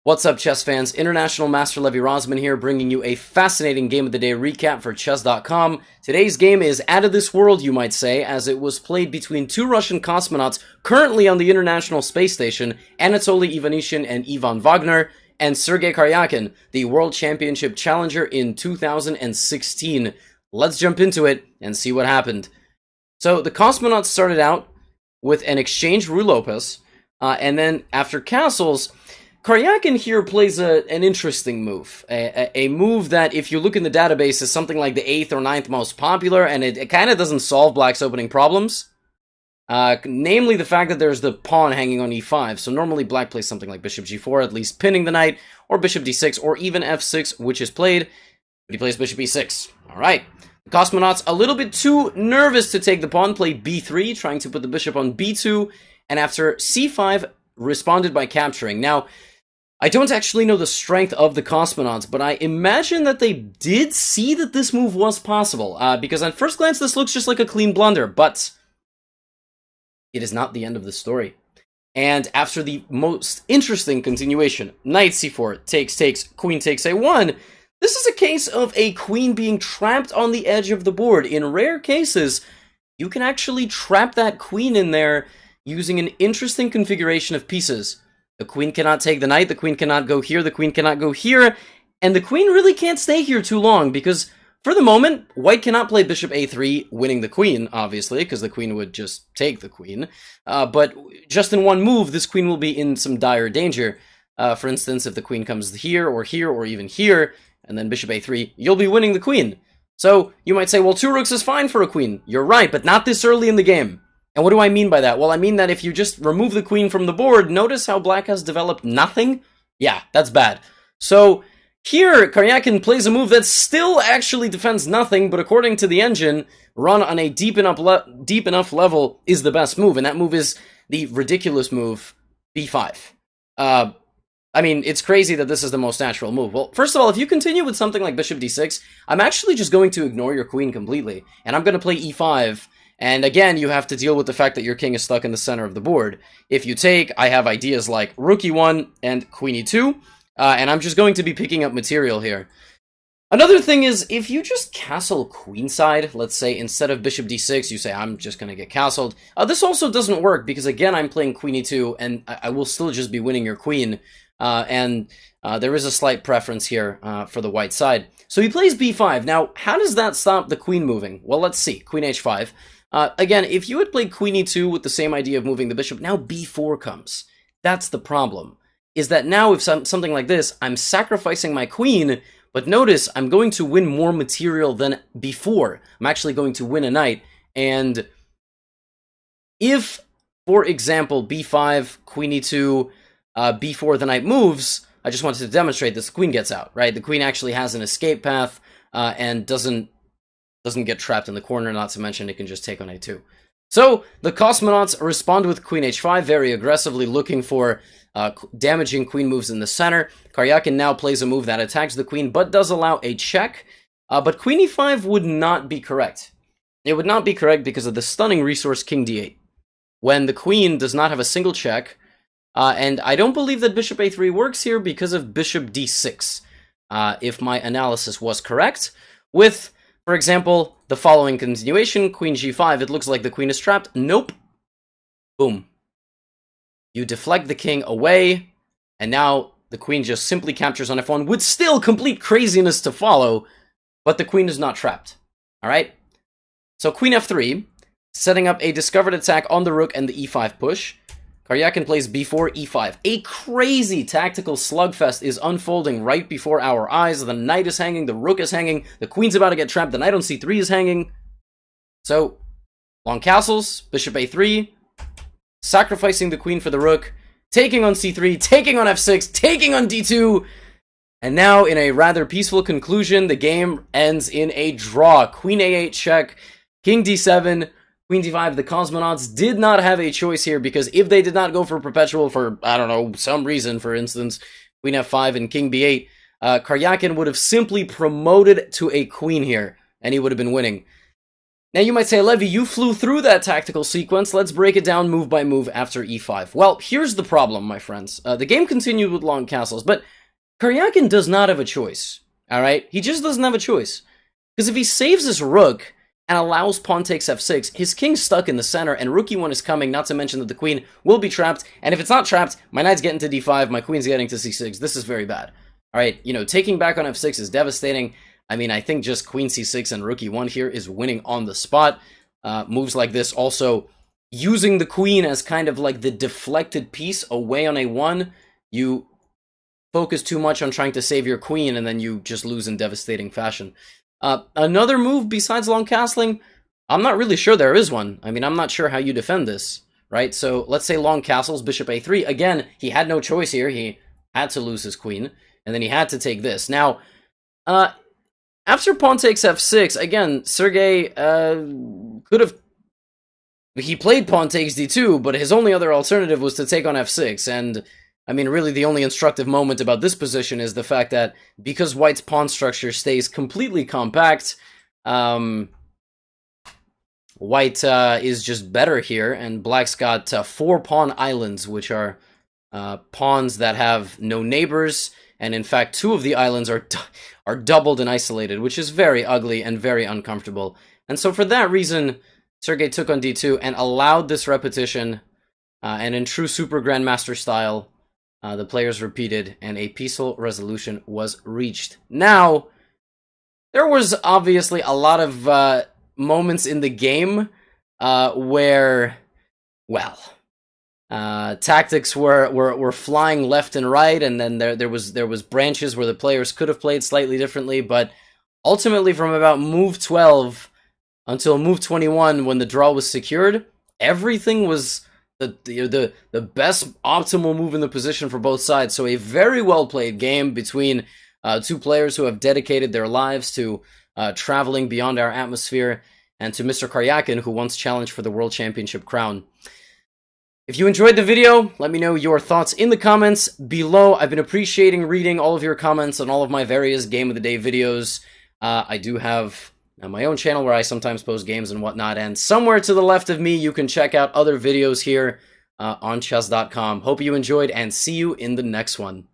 What's up, chess fans? International Master Levy Rozman here, bringing you a fascinating Game of the Day recap for chess.com. Today's game is out of this world, you might say, as it was played between two Russian cosmonauts currently on the International Space Station, Anatoly Ivanishin and Ivan Vagner, and Sergey Karjakin, the World Championship challenger in 2016. Let's jump into it and see what happened. So, the cosmonauts started out with an exchange Roux Lopez, and then after castles, Karjakin here plays an interesting move. A move that, if you look in the database, is something like the 8th or 9th most popular, and it kind of doesn't solve black's opening problems. Namely the fact that there's the pawn hanging on e5, so normally black plays something like bishop g4, at least pinning the knight, or bishop d6, or even f6, which is played, but he plays bishop e6. Alright. The cosmonauts, a little bit too nervous to take the pawn, play b3, trying to put the bishop on b2, and after c5, responded by capturing. Now, I don't actually know the strength of the cosmonauts, but I imagine that they did see that this move was possible, because at first glance this looks just like a clean blunder, but it is not the end of the story. And after the most interesting continuation, knight c4, takes, queen takes a1, this is a case of a queen being trapped on the edge of the board. In rare cases, you can actually trap that queen in there using an interesting configuration of pieces. The queen cannot take the knight, the queen cannot go here, the queen cannot go here, and the queen really can't stay here too long, because for the moment, white cannot play bishop a3, winning the queen, obviously, because the queen would just take the queen, but just in one move, this queen will be in some dire danger. For instance, if the queen comes here, or even here, and then bishop a3, you'll be winning the queen. So, you might say, well, 2 rooks is fine for a queen. You're right, but not this early in the game. And what do I mean by that? Well, I mean that if you just remove the queen from the board, notice how black has developed nothing? Yeah, that's bad. So, here, Karjakin plays a move that still actually defends nothing, but according to the engine, run on a deep enough level is the best move, and that move is the ridiculous move, b5. I mean, it's crazy that this is the most natural move. Well, first of all, if you continue with something like bishop d6, I'm actually just going to ignore your queen completely, and I'm going to play e5, and again, you have to deal with the fact that your king is stuck in the center of the board. If you take, I have ideas like rook e1 and queen e2, and I'm just going to be picking up material here. Another thing is, if you just castle queenside, let's say instead of bishop d6, you say, I'm just going to get castled. This also doesn't work, because again, I'm playing queen e2, and I will still just be winning your queen. There is a slight preference here for the white side. So he plays b5. Now, how does that stop the queen moving? Well, let's see. Queen h5. Again, if you had played queen e2 with the same idea of moving the bishop, now b4 comes. That's the problem. Is that now if something like this, I'm sacrificing my queen, but notice I'm going to win more material than before. I'm actually going to win a knight. And if, for example, b5, queen e2, b4, the knight moves, I just wanted to demonstrate this, the queen gets out, right? The queen actually has an escape path and doesn't get trapped in the corner, not to mention it can just take on a2. So, the cosmonauts respond with queen h5, very aggressively looking for damaging queen moves in the center. Karjakin now plays a move that attacks the queen, but does allow a check. But queen e5 would not be correct. It would not be correct because of the stunning resource king d8. When the queen does not have a single check, and I don't believe that bishop a3 works here because of bishop d6, if my analysis was correct, with, for example, the following continuation, queen g5, it looks like the queen is trapped. Nope. Boom. You deflect the king away, and now the queen just simply captures on f1 with still complete craziness to follow, but the queen is not trapped. Alright? So queen f3, setting up a discovered attack on the rook and the e5 push. Karjakin plays b4, e5. A crazy tactical slugfest is unfolding right before our eyes. The knight is hanging, the rook is hanging, the queen's about to get trapped, the knight on c3 is hanging. So, long castles, bishop a3, sacrificing the queen for the rook, taking on c3, taking on f6, taking on d2, and now in a rather peaceful conclusion, the game ends in a draw. Queen a8 check, king d7, queen d5. The cosmonauts did not have a choice here, because if they did not go for perpetual for, I don't know, some reason, for instance, queen f5 and king b8, Karjakin would have simply promoted to a queen here, and he would have been winning. Now you might say, Levy, you flew through that tactical sequence. Let's break it down move by move after e5. Well, here's the problem, my friends. The game continued with long castles, but Karjakin does not have a choice, alright? He just doesn't have a choice. Because if he saves his rook and allows pawn takes f6, his king's stuck in the center, and rook e1 is coming, not to mention that the queen will be trapped, and if it's not trapped, my knight's getting to d5, my queen's getting to c6. This is very bad. Alright, you know, taking back on f6 is devastating. I mean, I think just queen c6 and rook e1 here is winning on the spot. Moves like this also using the queen as kind of like the deflected piece away on a1. You focus too much on trying to save your queen, and then you just lose in devastating fashion. Another move besides long castling, I'm not really sure there is one. I mean, I'm not sure how you defend this, right? So let's say long castles, bishop a3. Again, he had no choice here. He had to lose his queen, and then he had to take this. Now, after pawn takes f6, again, Sergey could have... He played pawn takes d2, but his only other alternative was to take on f6, and... I mean, really, the only instructive moment about this position is the fact that because White's pawn structure stays completely compact, White is just better here, and Black's got 4 pawn islands, which are pawns that have no neighbors, and in fact, 2 of the islands are doubled and isolated, which is very ugly and very uncomfortable. And so for that reason, Sergey took on d2 and allowed this repetition, and in true Super Grandmaster style, the players repeated, and a peaceful resolution was reached. Now, there was obviously a lot of moments in the game where, well, tactics were flying left and right, and then there was branches where the players could have played slightly differently, but ultimately from about move 12 until move 21, when the draw was secured, everything was the best optimal move in the position for both sides. So a very well played game between 2 players who have dedicated their lives to traveling beyond our atmosphere, and to Mr. Karjakin, who once challenged for the World Championship crown. If you enjoyed the video, let me know your thoughts in the comments below. I've been appreciating reading all of your comments on all of my various Game of the Day videos. I do have my own channel where I sometimes post games and whatnot, and somewhere to the left of me you can check out other videos here on chess.com. Hope you enjoyed, and see you in the next one.